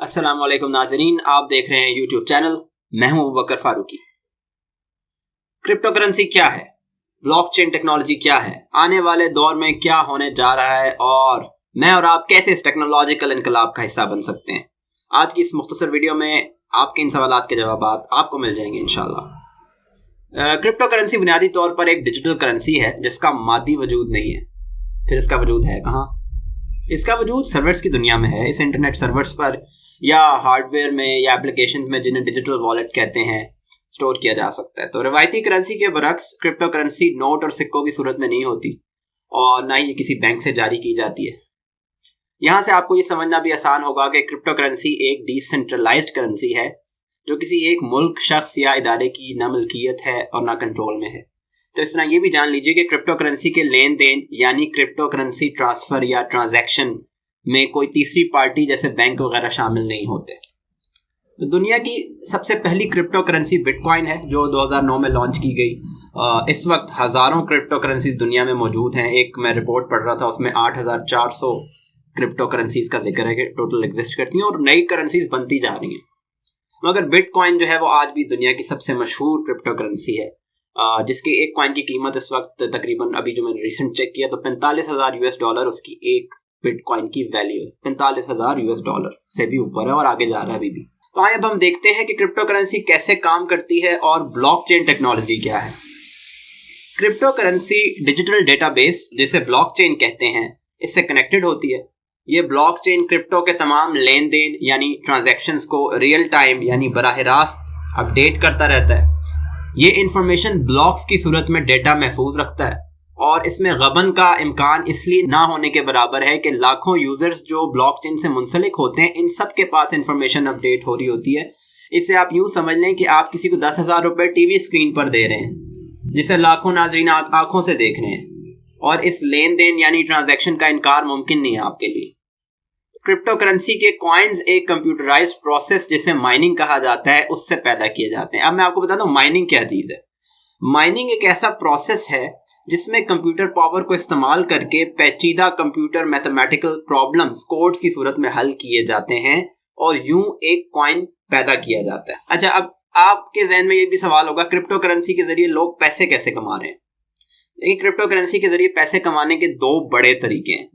السلام علیکم ناظرین، آپ دیکھ رہے ہیں یوٹیوب چینل. میں ہوں ابوبکر فاروقی. کرپٹو کرنسی کیا ہے؟ بلاک چین ٹیکنالوجی کیا ہے؟ آنے والے دور میں کیا ہونے جا رہا ہے اور میں اور آپ کیسے اس ٹیکنالوجیکل انقلاب کا حصہ بن سکتے ہیں؟ آج کی اس مختصر ویڈیو میں آپ کے ان سوالات کے جوابات آپ کو مل جائیں گے انشاءاللہ. کرپٹو کرنسی بنیادی طور پر ایک ڈیجیٹل کرنسی ہے جس کا مادی وجود نہیں ہے. پھر اس کا وجود ہے کہاں؟ اس کا وجود سرورز کی دنیا میں ہے. اس انٹرنیٹ سرورز پر یا ہارڈ ویئر میں یا اپلیکیشنز میں جنہیں ڈیجیٹل والیٹ کہتے ہیں سٹور کیا جا سکتا ہے. تو روایتی کرنسی کے برعکس کرپٹو کرنسی نوٹ اور سکوں کی صورت میں نہیں ہوتی اور نہ ہی یہ کسی بینک سے جاری کی جاتی ہے. یہاں سے آپ کو یہ سمجھنا بھی آسان ہوگا کہ کرپٹو کرنسی ایک ڈی سینٹرلائزڈ کرنسی ہے جو کسی ایک ملک، شخص یا ادارے کی نہ ملکیت ہے اور نہ کنٹرول میں ہے. تو اس طرح یہ بھی جان لیجئے کہ کرپٹو کرنسی کے لین دین یعنی کرپٹو کرنسی ٹرانسفر یا ٹرانزیکشن میں کوئی تیسری پارٹی جیسے بینک وغیرہ شامل نہیں ہوتے. تو دنیا کی سب سے پہلی کرپٹو کرنسی بٹ کوائن ہے جو 2009 میں لانچ کی گئی. اس وقت ہزاروں کرپٹو کرنسیز دنیا میں موجود ہیں. ایک میں رپورٹ پڑھ رہا تھا، اس میں 8400 کرپٹو کرنسیز کا ذکر ہے کہ ٹوٹل ایگزسٹ کرتی ہیں اور نئی کرنسیز بنتی جا رہی ہیں. مگر بٹ کوائن جو ہے وہ آج بھی دنیا کی سب سے مشہور کرپٹو کرنسی ہے، جس کی ایک کوائن کی قیمت اس وقت تقریباً ابھی جو میں نے ریسنٹ چیک کیا تو $45,000 اس کی ایک بٹ کوائن کی ویلیو ہے. $45,000 سے بھی اوپر ہے اور آگے جا رہا ہے ابھی بھی. تو آئے اب ہم دیکھتے ہیں کہ کرپٹو کرنسی کیسے کام کرتی ہے اور بلاک چین ٹیکنالوجی کیا ہے. Crypto currency digital data base جسے بلاک چین کہتے ہیں اس سے کنیکٹڈ ہوتی ہے. یہ بلاک چین کرپٹو کے تمام لین دین یعنی ٹرانزیکشنز کو ریئل ٹائم یعنی براہ راست اپ ڈیٹ کرتا رہتا ہے. یہ انفارمیشن بلاکس کی صورت میں ڈیٹا محفوظ رکھتا ہے اور اس میں غبن کا امکان اس لیے نہ ہونے کے برابر ہے کہ لاکھوں یوزرز جو بلاک چین سے منسلک ہوتے ہیں ان سب کے پاس انفارمیشن اپ ڈیٹ ہو رہی ہوتی ہے. اس سے آپ یوں سمجھ لیں کہ آپ کسی کو $10,000 ٹی وی اسکرین پر دے رہے ہیں جسے لاکھوں ناظرین آنکھوں سے دیکھ رہے ہیں اور اس لین دین یعنی ٹرانزیکشن کا انکار ممکن نہیں ہے آپ کے لیے. کرپٹو کرنسی کے کوائنز ایک کمپیوٹرائزڈ پروسیس جسے مائننگ کہا جاتا ہے اس سے پیدا کیے جاتے ہیں. اب میں آپ کو بتاتا ہوں مائننگ کیا چیز ہے. مائننگ ایک ایسا پروسیس ہے جس میں کمپیوٹر پاور کو استعمال کر کے پیچیدہ کمپیوٹر میتھمیٹیکل پرابلمز کوڈز کی صورت میں حل کیے جاتے ہیں اور یوں ایک کوائن پیدا کیا جاتا ہے. اچھا، اب آپ کے ذہن میں یہ بھی سوال ہوگا کرپٹو کرنسی کے ذریعے لوگ پیسے کیسے کما رہے ہیں؟ لیکن کرپٹو کرنسی کے ذریعے پیسے کمانے کے دو بڑے طریقے ہیں.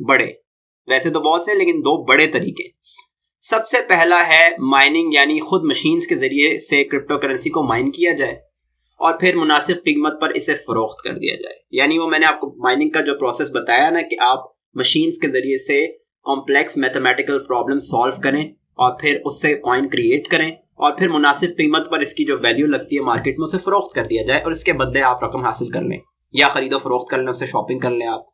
ویسے تو بہت سے لیکن دو بڑے طریقے. سب سے پہلا ہے مائننگ یعنی خود مشینز کے ذریعے سے کرپٹو کرنسی کو مائن کیا جائے اور پھر مناسب قیمت پر اسے فروخت کر دیا جائے. یعنی وہ میں نے آپ کو مائننگ کا جو پروسیس بتایا نا کہ آپ مشینز کے ذریعے سے کمپلیکس میتھمیٹیکل پرابلم سالو کریں اور پھر اس سے کوائن کریٹ کریں اور پھر مناسب قیمت پر اس کی جو ویلیو لگتی ہے مارکیٹ میں اسے فروخت کر دیا جائے اور اس کے بدلے آپ رقم حاصل کر لیں یا خرید و فروخت کر لیں، اس سے شاپنگ کر لیں. آپ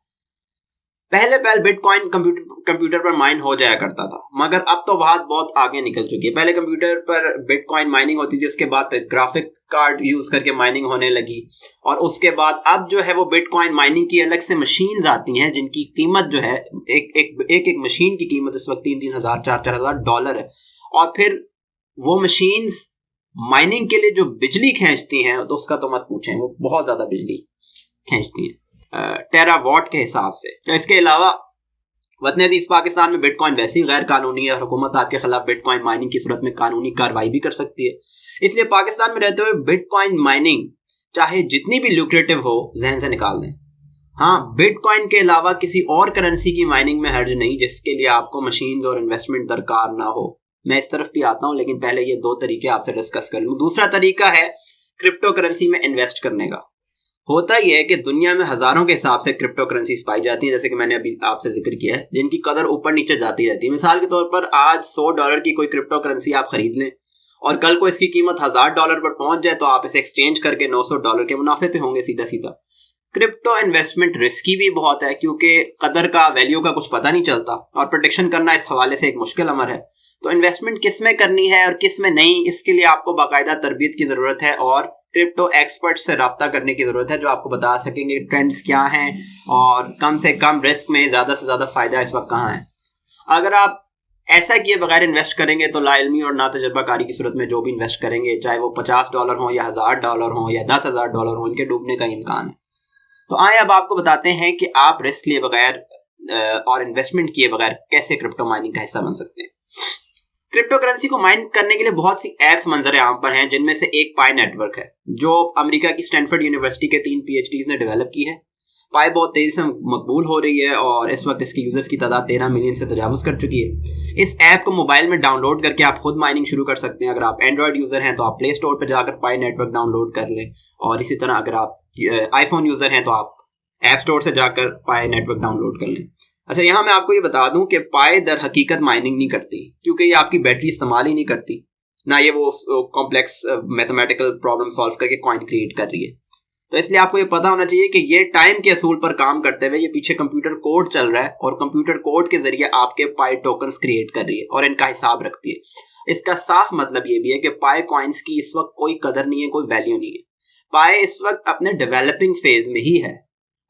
پہلے بٹ کوائن کمپیوٹر پر مائن ہو جایا کرتا تھا مگر اب تو بات بہت آگے نکل چکی ہے. پہلے computer per but coin mining ہوتی تھی، اس کے بعد گرافک کارڈ یوز کر کے مائننگ ہونے لگی اور اس کے بعد اب جو ہے وہ بٹ کوائن مائننگ کی الگ سے مشینز آتی ہیں جن کی قیمت جو ہے ایک مشین کی قیمت اس وقت $3,000 $4,000 ہے. اور پھر وہ مشینز مائننگ کے لیے جو بجلی کھینچتی ہیں تو اس کا تو مت پوچھیں، وہ بہت زیادہ بجلی کھینچتی ہیں ٹیرا واٹ کے حساب سے. تو اس کے علاوہ وطن عزیز پاکستان میں بٹ کوائن ویسے ہی غیر قانونی ہے اور حکومت آپ کے خلاف بٹ کوائن مائننگ کی صورت میں قانونی کارروائی بھی کر سکتی ہے. اس لیے پاکستان میں رہتے ہوئے بٹ کوائن مائننگ چاہے جتنی بھی لوکریٹو ہو ذہن سے نکال دیں. ہاں، بٹ کوائن کے علاوہ کسی اور کرنسی کی مائننگ میں حرج نہیں جس کے لیے آپ کو مشینز اور انویسٹمنٹ درکار نہ ہو. میں اس طرف بھی آتا ہوں لیکن پہلے یہ دو طریقے آپ سے ڈسکس کر لوں. دوسرا طریقہ ہے کرپٹو کرنسی میں انویسٹ کرنے کا. ہوتا یہ ہے کہ دنیا میں ہزاروں کے حساب سے کرپٹو کرنسیز پائی جاتی ہیں جیسے کہ میں نے ابھی آپ سے ذکر کیا ہے جن کی قدر اوپر نیچے جاتی رہتی ہے. مثال کے طور پر آج $100 کی کوئی کرپٹو کرنسی آپ خرید لیں اور کل کو اس کی قیمت $1,000 پر پہنچ جائے تو آپ اسے ایکسچینج کر کے $900 کے منافع پہ ہوں گے سیدھا. کرپٹو انویسٹمنٹ رسکی بھی بہت ہے کیونکہ قدر کا ویلیو کا کچھ پتہ نہیں چلتا اور پروڈکشن کرنا اس حوالے سے ایک مشکل امر ہے. تو انویسٹمنٹ کس میں کرنی ہے اور کس میں نہیں، اس کے لیے آپ کو باقاعدہ تربیت کی ضرورت ہے اور کرپٹو ایکسپرٹ سے رابطہ کرنے کی ضرورت ہے جو آپ کو بتا سکیں گے ٹرینڈز کیا ہیں اور کم سے کم رسک میں زیادہ سے زیادہ فائدہ اس وقت کہاں ہے. اگر آپ ایسا کیے بغیر انویسٹ کریں گے تو لا علمی اور نا تجربہ کاری کی صورت میں جو بھی انویسٹ کریں گے چاہے وہ $50 ہوں یا $1,000 ہوں یا $10,000 ہوں، ان کے ڈوبنے کا امکان ہے. تو آئیں اب آپ کو بتاتے ہیں کہ آپ رسک لیے بغیر اور انویسٹمنٹ کیے بغیر کیسے کرپٹو مائننگ کا حصہ بن سکتے ہیں. کرپٹو کرنسی کو مائن کرنے کے لیے بہت سی ایپس منظر عام پر ہیں، جن میں سے ایک پائی نیٹ ورک ہے جو امریکہ کی اسٹینفورڈ یونیورسٹی کے 3 PhDs نے ڈیولپ کی ہے۔ پائی بہت تیزی سے مقبول ہو رہی ہے اور اس وقت اس کے یوزرز کی تعداد 13 ملین سے تجاوز کر چکی ہے۔ اس ایپ کو موبائل میں ڈاؤن لوڈ کر کے آپ خود مائننگ شروع کر سکتے ہیں۔ اگر آپ اینڈرائڈ یوزر ہیں تو آپ پلے اسٹور پہ جا کر پائی نیٹ ورک ڈاؤن لوڈ کر لیں، اور اسی طرح اگر آپ آئی فون یوزر ہیں تو آپ ایپ اسٹور سے جا کر پائی نیٹ ورک ڈاؤن لوڈ کر لیں۔ اچھا، یہاں میں آپ کو یہ بتا دوں کہ پائی در حقیقت مائننگ نہیں کرتی، کیونکہ یہ آپ کی بیٹری استعمال ہی نہیں کرتی، نہ یہ وہ کمپلیکس میتھمیٹیکل پرابلم سالو کر کے کوائن کریٹ کر رہی ہے۔ تو اس لیے آپ کو یہ پتا ہونا چاہیے کہ یہ ٹائم کے اصول پر کام کرتے ہوئے یہ پیچھے کمپیوٹر کوڈ چل رہا ہے، اور کمپیوٹر کوڈ کے ذریعے آپ کے پائی ٹوکنز کریٹ کر رہی ہے اور ان کا حساب رکھتی ہے۔ اس کا صاف مطلب یہ بھی ہے کہ پائی کوائنز کی اس وقت کوئی قدر نہیں ہے، کوئی ویلیو نہیں ہے۔ پائی اس وقت اپنے ڈیولپنگ فیز میں ہی ہے،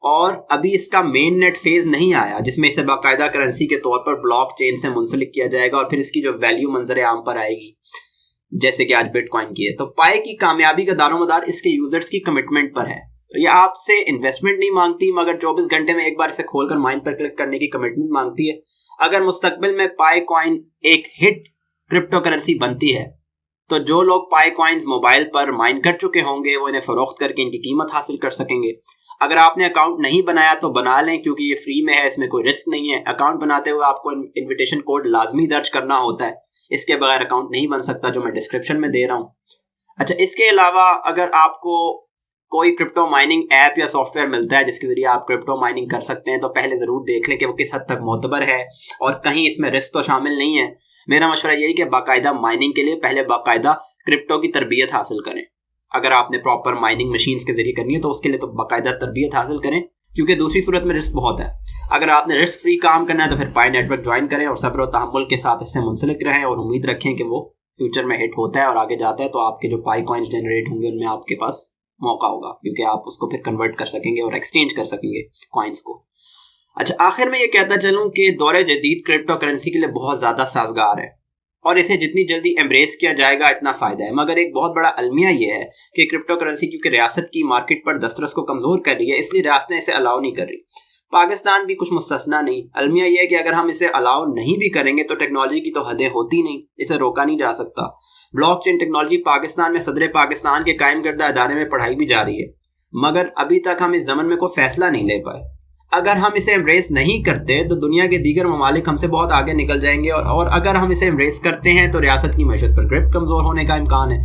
اور ابھی اس کا مین نیٹ فیز نہیں آیا جس میں اسے باقاعدہ کرنسی کے طور پر بلاک چین سے منسلک کیا جائے گا اور پھر اس کی جو ویلیو منظر عام پر آئے گی جیسے کہ آج بٹ کوائن کی ہے۔ تو پائی کی کامیابی کا دار و مدار اس کے یوزرز کی کمٹمنٹ پر ہے۔ تو یہ آپ سے انویسٹمنٹ نہیں مانگتی، مگر 24 گھنٹے میں ایک بار اسے کھول کر مائن پر کلک کرنے کی کمٹمنٹ مانگتی ہے۔ اگر مستقبل میں پائی کوائن ایک ہٹ کرپٹو کرنسی بنتی ہے تو جو لوگ پائی کوائنز موبائل پر مائن کر چکے ہوں گے وہ انہیں فروخت کر کے ان کی قیمت حاصل کر سکیں گے۔ اگر آپ نے اکاؤنٹ نہیں بنایا تو بنا لیں، کیونکہ یہ فری میں ہے، اس میں کوئی رسک نہیں ہے۔ اکاؤنٹ بناتے ہوئے آپ کو انویٹیشن کوڈ لازمی درج کرنا ہوتا ہے، اس کے بغیر اکاؤنٹ نہیں بن سکتا، جو میں ڈسکرپشن میں دے رہا ہوں۔ اچھا، اس کے علاوہ اگر آپ کو کوئی کرپٹو مائننگ ایپ یا سافٹ ویئر ملتا ہے جس کے ذریعے آپ کرپٹو مائننگ کر سکتے ہیں تو پہلے ضرور دیکھ لیں کہ وہ کس حد تک معتبر ہے اور کہیں اس میں رسک تو شامل نہیں ہے۔ میرا مشورہ یہی کہ باقاعدہ مائننگ کے لیے پہلے باقاعدہ کرپٹو کی تربیت حاصل کریں۔ اگر آپ نے پراپر مائننگ مشینز کے ذریعے کرنی ہے تو اس کے لیے تو باقاعدہ تربیت حاصل کریں، کیونکہ دوسری صورت میں رسک بہت ہے۔ اگر آپ نے رسک فری کام کرنا ہے تو پھر پائی نیٹ ورک جوائن کریں اور صبر و تحمل کے ساتھ اس سے منسلک رہیں اور امید رکھیں کہ وہ فیوچر میں ہٹ ہوتا ہے اور آگے جاتا ہے تو آپ کے جو پائی کوائنز جنریٹ ہوں گے ان میں آپ کے پاس موقع ہوگا، کیونکہ آپ اس کو پھر کنورٹ کر سکیں گے اور ایکسچینج کر سکیں گے کوائنز کو۔ اچھا، آخر میں یہ کہتا چلوں کہ دور جدید کرپٹو کرنسی کے لیے بہت زیادہ سازگار ہے اور اسے جتنی جلدی ایمبریس کیا جائے گا اتنا فائدہ ہے، مگر ایک بہت بڑا المیہ یہ ہے کہ کرپٹو کرنسی کیونکہ ریاست کی مارکیٹ پر دسترس کو کمزور کر رہی ہے، اس لیے ریاستیں اسے الاؤ نہیں کر رہی۔ پاکستان بھی کچھ مستثنا نہیں۔ المیہ یہ ہے کہ اگر ہم اسے الاؤ نہیں بھی کریں گے تو ٹیکنالوجی کی تو حدیں ہوتی نہیں، اسے روکا نہیں جا سکتا۔ بلاک چین ٹیکنالوجی پاکستان میں صدر پاکستان کے قائم کردہ ادارے میں پڑھائی بھی جا رہی ہے، مگر ابھی تک ہم اس ضمن میں کوئی فیصلہ نہیں لے پائے۔ اگر ہم اسے ایمبریس نہیں کرتے تو دنیا کے دیگر ممالک ہم سے بہت آگے نکل جائیں گے، اور اگر ہم اسے ایمبریس کرتے ہیں تو ریاست کی معیشت پر گرپ کمزور ہونے کا امکان ہے۔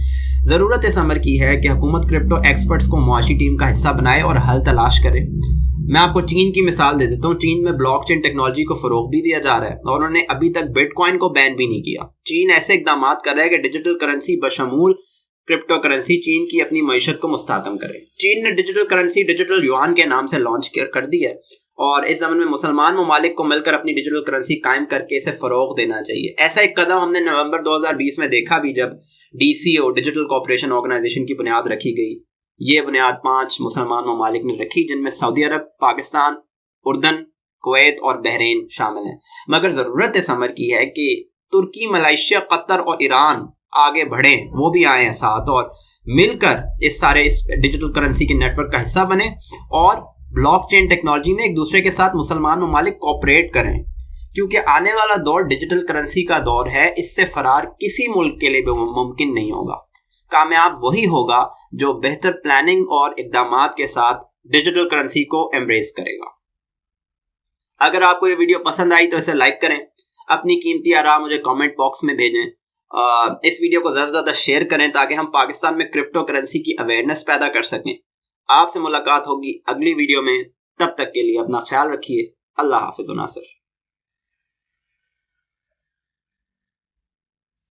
ضرورت اس امر کی ہے کہ حکومت کرپٹو ایکسپرٹس کو معاشی ٹیم کا حصہ بنائے اور حل تلاش کرے۔ میں آپ کو چین کی مثال دے دیتا ہوں۔ چین میں بلاک چین ٹیکنالوجی کو فروغ بھی دیا جا رہا ہے اور انہوں نے ابھی تک بٹ کوائن کو بین بھی نہیں کیا۔ چین ایسے اقدامات کر رہا ہے کہ ڈیجیٹل کرنسی بشمول کرپٹو کرنسی چین کی اپنی معیشت کو مستحکم کرے۔ چین نے ڈیجیٹل کرنسی ڈیجیٹل یوان کے نام سے لانچ کر دی ہے، اور اس زمن میں مسلمان ممالک کو مل کر اپنی ڈیجیٹل کرنسی قائم کر کے اسے فروغ دینا چاہیے۔ ایسا ایک قدم ہم نے نومبر 2020 میں دیکھا بھی، جب DCO ڈیجیٹل کوآپریشن آرگنائزیشن کی بنیاد رکھی گئی۔ یہ بنیاد 5 مسلمان ممالک نے رکھی، جن میں سعودی عرب، پاکستان، اردن، کویت اور بحرین شامل ہیں۔ مگر ضرورت اس امر کی ہے کہ ترکی، ملائیشیا، قطر اور ایران آگے بڑھیں، وہ بھی آئیں ساتھ اور مل کر اس ڈیجیٹل کرنسی کے نیٹ ورک کا حصہ بنیں اور بلاک چین ٹیکنالوجی میں ایک دوسرے کے ساتھ مسلمان ممالک کوآپریٹ کریں، کیونکہ آنے والا دور ڈیجیٹل کرنسی کا دور ہے۔ اس سے فرار کسی ملک کے لیے بھی ممکن نہیں ہوگا۔ کامیاب وہی ہوگا جو بہتر پلاننگ اور اقدامات کے ساتھ ڈیجیٹل کرنسی کو ایمبریس کرے گا۔ اگر آپ کو یہ ویڈیو پسند آئی تو اسے لائک کریں، اپنی قیمتی آراء مجھے کامنٹ باکس میں بھیجیں، اس ویڈیو کو زیادہ سے زیادہ شیئر کریں تاکہ ہم پاکستان میں کرپٹو کرنسی کی اویئرنیس پیدا کر سکیں۔ آپ سے ملاقات ہوگی اگلی ویڈیو میں، تب تک کے لیے اپنا خیال رکھیے۔ اللہ حافظ ناصر۔